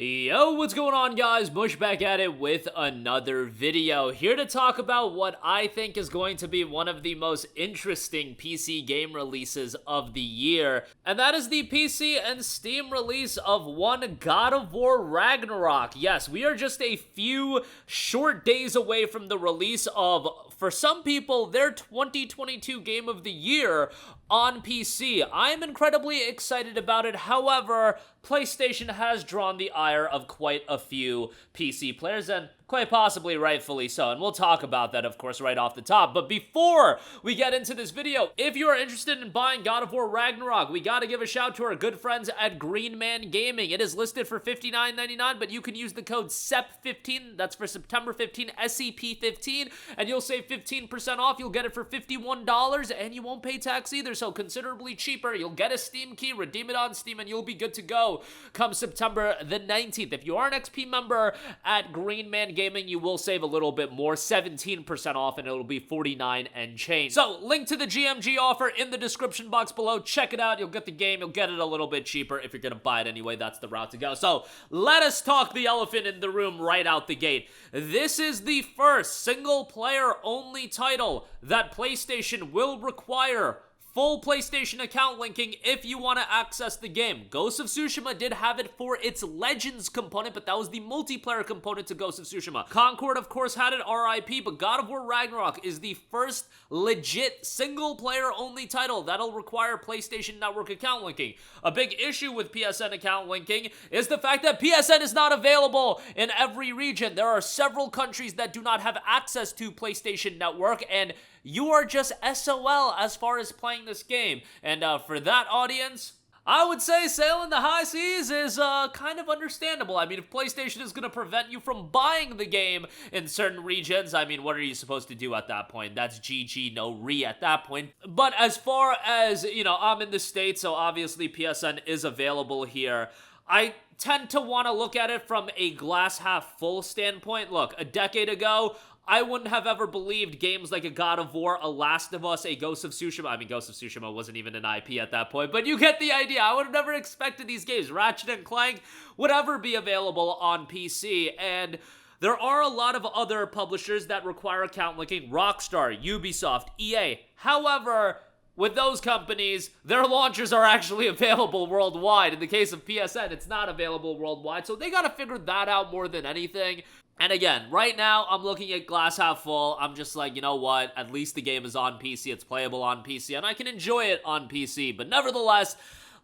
Yo, what's going on, guys? Bush back at it with another video. Here to talk about what I think is going to be one of the most interesting PC game releases of the year. And that is the PC and Steam release of one God of War Ragnarok. Yes, we are just a few short days away from the release of, for some people, their 2022 game of the year on PC. I am incredibly excited about it. However, PlayStation has drawn the ire of quite a few PC players, and quite possibly rightfully so, and we'll talk about that, of course, right off the top. But before we get into this video, if you are interested in buying God of War Ragnarok, we gotta give a shout to our good friends at Green Man Gaming. It is listed for $59.99, but you can use the code SEP15, that's for September 15, SEP15, and you'll save 15% off. You'll get it for $51, and you won't pay tax either, so considerably cheaper. You'll get a Steam key, redeem it on Steam, and you'll be good to go come September the 19th. If you are an XP member at Green Man Gaming, you will save a little bit more, 17% off, and it'll be $49 and change. So, link to the GMG offer in the description box below. Check it out. You'll get the game. You'll get it a little bit cheaper if you're gonna buy it anyway. That's the route to go. So, let us talk the elephant in the room right out the gate. This is the first single-player only title that PlayStation will require full PlayStation account linking if you want to access the game. Ghost of Tsushima did have it for its Legends component, but that was the multiplayer component to Ghost of Tsushima. Concord, of course, had it, RIP, but God of War Ragnarok is the first legit single-player only title that'll require PlayStation Network account linking. A big issue with PSN account linking is the fact that PSN is not available in every region. There are several countries that do not have access to PlayStation Network, and you are just SOL as far as playing this game. And for that audience, I would say sailing the high seas is kind of understandable. I mean, if PlayStation is going to prevent you from buying the game in certain regions, I mean, what are you supposed to do at that point? That's GG, no re at that point. But as far as, you know, I'm in the States, so obviously PSN is available here. I tend to want to look at it from a glass half full standpoint. Look, a decade ago, I wouldn't have ever believed games like a God of War, a Last of Us, a Ghost of Tsushima. I mean, Ghost of Tsushima wasn't even an IP at that point, but you get the idea. I would have never expected these games, Ratchet and Clank, would ever be available on PC. And there are a lot of other publishers that require account linking. Rockstar, Ubisoft, EA. However, with those companies, their launchers are actually available worldwide. In the case of PSN, it's not available worldwide, so they gotta figure that out more than anything. And again, right now, I'm looking at glass half full. I'm just like, you know what? At least the game is on PC. It's playable on PC, and I can enjoy it on PC. But nevertheless,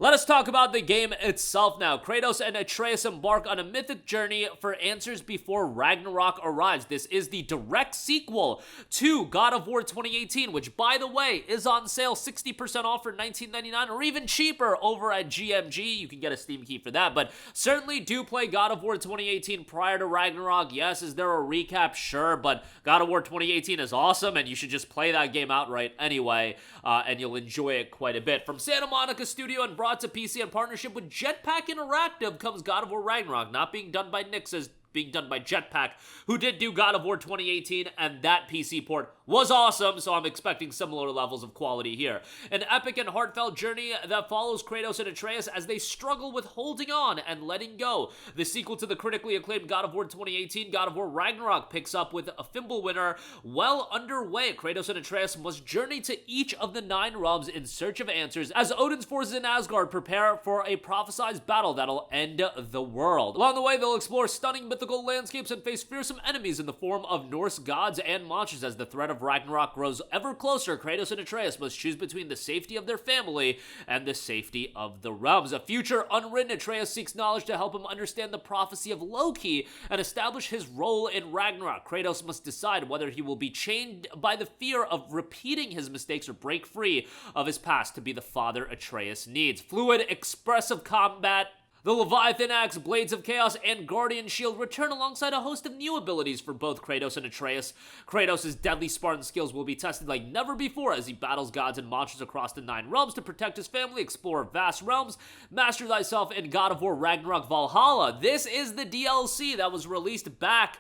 let us talk about the game itself now. Kratos and Atreus embark on a mythic journey for answers before Ragnarok arrives. This is the direct sequel to God of War 2018, which, by the way, is on sale 60% off for $19.99 or even cheaper over at GMG. You can get a Steam key for that, but certainly do play God of War 2018 prior to Ragnarok. Yes, is there a recap? Sure, but God of War 2018 is awesome, and you should just play that game outright anyway, and you'll enjoy it quite a bit. From Santa Monica Studio and brought to PC in partnership with Jetpack Interactive comes God of War Ragnarok, not being done by Nix's, being done by Jetpack, who did do God of War 2018, and that PC port was awesome, so I'm expecting similar levels of quality here. An epic and heartfelt journey that follows Kratos and Atreus as they struggle with holding on and letting go. The sequel to the critically acclaimed God of War 2018, God of War Ragnarok, picks up with a Fimble winner well underway. Kratos and Atreus must journey to each of the 9 realms in search of answers as Odin's forces in Asgard prepare for a prophesized battle that'll end the world. Along the way, they'll explore stunning mythical landscapes and face fearsome enemies in the form of Norse gods and monsters. As the threat of Ragnarok grows ever closer, Kratos and Atreus must choose between the safety of their family and the safety of the realms. A future unwritten, Atreus seeks knowledge to help him understand the prophecy of Loki and establish his role in Ragnarok. Kratos must decide whether he will be chained by the fear of repeating his mistakes or break free of his past to be the father Atreus needs. Fluid, expressive combat, the Leviathan Axe, Blades of Chaos, and Guardian Shield return alongside a host of new abilities for both Kratos and Atreus. Kratos' deadly Spartan skills will be tested like never before as he battles gods and monsters across the 9 realms to protect his family, explore vast realms, master thyself in God of War Ragnarok Valhalla. This is the DLC that was released back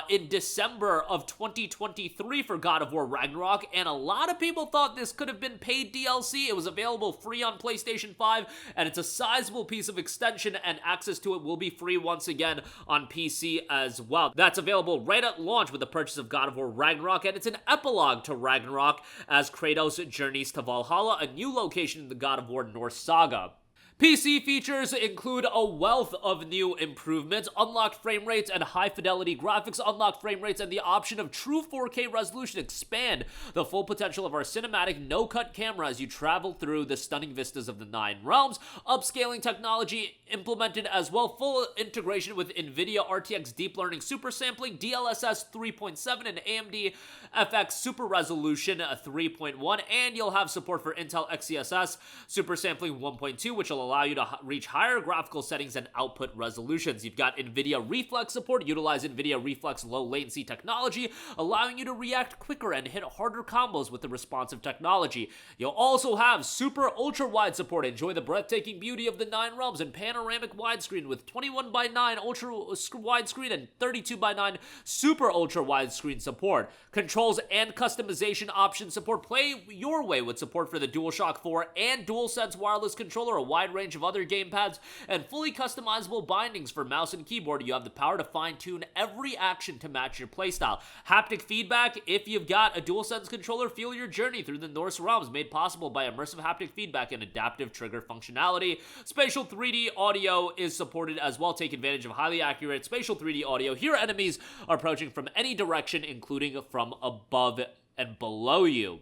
in December of 2023 for God of War Ragnarok, and a lot of people thought this could have been paid DLC. It was available free on PlayStation 5, and it's a sizable piece of extension extension and access to it will be free once again on PC as well. That's available right at launch with the purchase of God of War Ragnarok, and it's an epilogue to Ragnarok as Kratos journeys to Valhalla, a new location in the God of War Norse saga. PC features include a wealth of new improvements, unlocked frame rates and high-fidelity graphics, unlocked frame rates, and the option of true 4K resolution expand the full potential of our cinematic no-cut camera as you travel through the stunning vistas of the Nine Realms. Upscaling technology implemented as well, full integration with NVIDIA RTX Deep Learning Super Sampling, DLSS 3.7, and AMD FX Super Resolution 3.1, and you'll have support for Intel XeSS Super Sampling 1.2, which will allow you to reach higher graphical settings and output resolutions. You've got NVIDIA Reflex support. Utilize NVIDIA Reflex low latency technology, allowing you to react quicker and hit harder combos with the responsive technology. You'll also have super ultra-wide support. Enjoy the breathtaking beauty of the Nine Realms and panoramic widescreen with 21:9 ultra-widescreen and 32:9 super ultra-widescreen support. Controls and customization option support. Play your way with support for the DualShock 4 and DualSense wireless controller, a wide range of other gamepads, and fully customizable bindings for mouse and keyboard. You have the power to fine-tune every action to match your playstyle. Haptic feedback. If you've got a DualSense controller, feel your journey through the Norse realms, made possible by immersive haptic feedback and adaptive trigger functionality. Spatial 3D audio is supported as well. Take advantage of highly accurate spatial 3D audio. Hear enemies approaching from any direction, including from above and below you.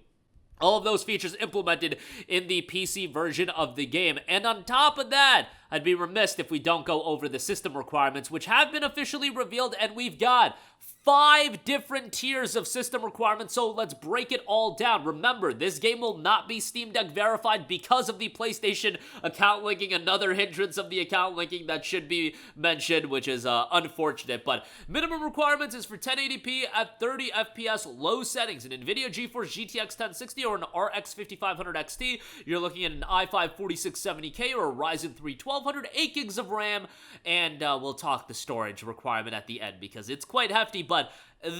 All of those features implemented in the PC version of the game. And on top of that, I'd be remiss if we don't go over the system requirements, which have been officially revealed, and we've got 5 different tiers of system requirements, so let's break it all down. Remember, this game will not be Steam Deck verified because of the PlayStation account linking, another hindrance of the account linking that should be mentioned, which is unfortunate. But minimum requirements is for 1080p at 30 FPS, low settings, an NVIDIA GeForce GTX 1060 or an RX 5500 XT. You're looking at an i5 4670K or a Ryzen 3 1200, 8 gigs of RAM, and we'll talk the storage requirement at the end because it's quite hefty. But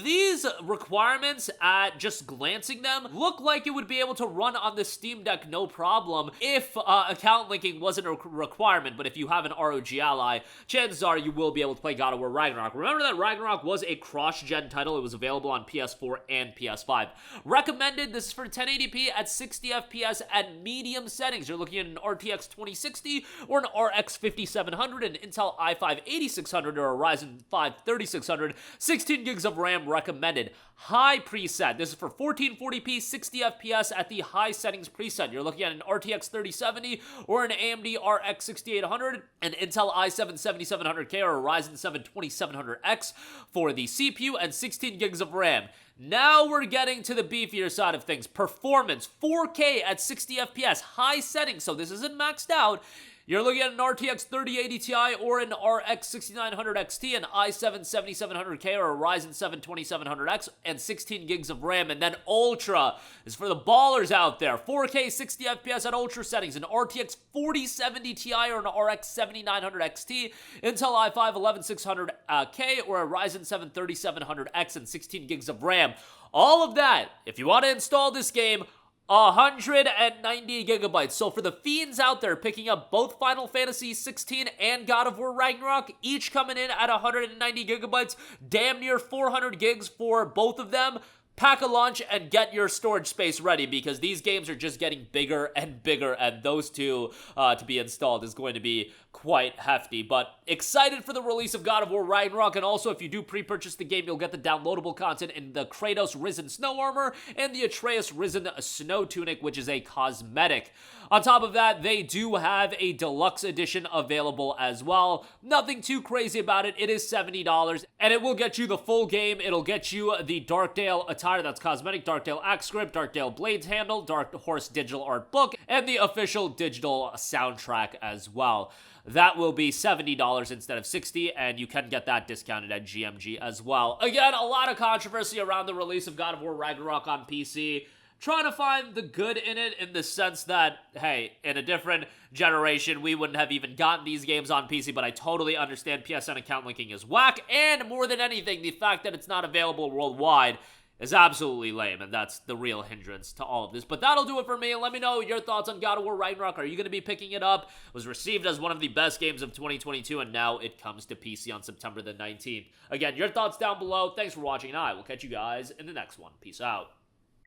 these requirements, at just glancing them, look like it would be able to run on the Steam Deck no problem if account linking wasn't a requirement. But if you have an ROG Ally, chances are you will be able to play God of War Ragnarok. Remember that Ragnarok was a cross-gen title. It was available on PS4 and PS5. Recommended, this is for 1080p at 60 FPS at medium settings. You're looking at an RTX 2060 or an RX 5700, an Intel i5 8600 or a Ryzen 5 3600, 16 gigs of RAM recommended. High preset. This is for 1440p, 60 FPS at the high settings preset. You're looking at an RTX 3070 or an AMD RX 6800, an Intel i7 7700K or a Ryzen 7 2700X for the CPU, and 16 gigs of RAM. Now we're getting to the beefier side of things. Performance, 4K at 60 FPS, high settings, so this isn't maxed out. You're looking at an RTX 3080 Ti or an RX 6900 XT, an i7 7700K or a Ryzen 7 2700X, and 16 gigs of RAM. And then Ultra is for the ballers out there. 4K 60 FPS at Ultra settings, an RTX 4070 Ti or an RX 7900 XT, Intel i5 11600K or a Ryzen 7 3700X, and 16 gigs of RAM. All of that, if you want to install this game, 190 gigabytes. So for the fiends out there picking up both Final Fantasy 16 and God of War Ragnarok, each coming in at 190 gigabytes, damn near 400 gigs for both of them, pack a lunch and get your storage space ready because these games are just getting bigger and bigger, and those two to be installed is going to be quite hefty. But excited for the release of God of War Ragnarok, and also if you do pre-purchase the game, you'll get the downloadable content in the Kratos Risen Snow Armor and the Atreus Risen Snow Tunic, which is a cosmetic. On top of that, they do have a deluxe edition available as well. Nothing too crazy about it. It is $70, and it will get you the full game. It'll get you the Darkdale attire, that's cosmetic, Darkdale axe script, Darkdale blades handle, Dark Horse digital art book, and the official digital soundtrack as well. That will be $70 instead of $60, and you can get that discounted at GMG as well. Again, a lot of controversy around the release of God of War Ragnarok on PC. Trying to find the good in it in the sense that, hey, in a different generation, we wouldn't have even gotten these games on PC, but I totally understand PSN account linking is whack, and more than anything, the fact that it's not available worldwide is absolutely lame, and that's the real hindrance to all of this. But that'll do it for me. Let me know your thoughts on God of War Ragnarok. Are you going to be picking it up? It was received as one of the best games of 2022, and now it comes to PC on September the 19th. Again, your thoughts down below. Thanks for watching, and I will catch you guys in the next one. Peace out.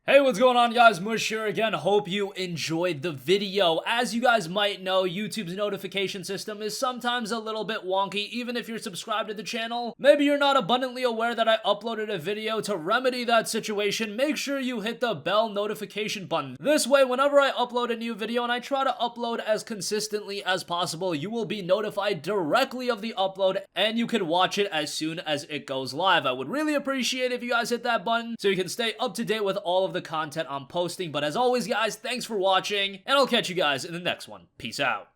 Hey, what's going on, guys? Mush here again. Hope you enjoyed the video. As you guys might know, YouTube's notification system is sometimes a little bit wonky, even if you're subscribed to the channel. Maybe you're not abundantly aware that I uploaded a video. To remedy that situation, make sure you hit the bell notification button. This way, whenever I upload a new video, and I try to upload as consistently as possible, you will be notified directly of the upload, and you can watch it as soon as it goes live. I would really appreciate if you guys hit that button so you can stay up to date with all of the content I'm posting. But as always, guys, thanks for watching, and I'll catch you guys in the next one. Peace out.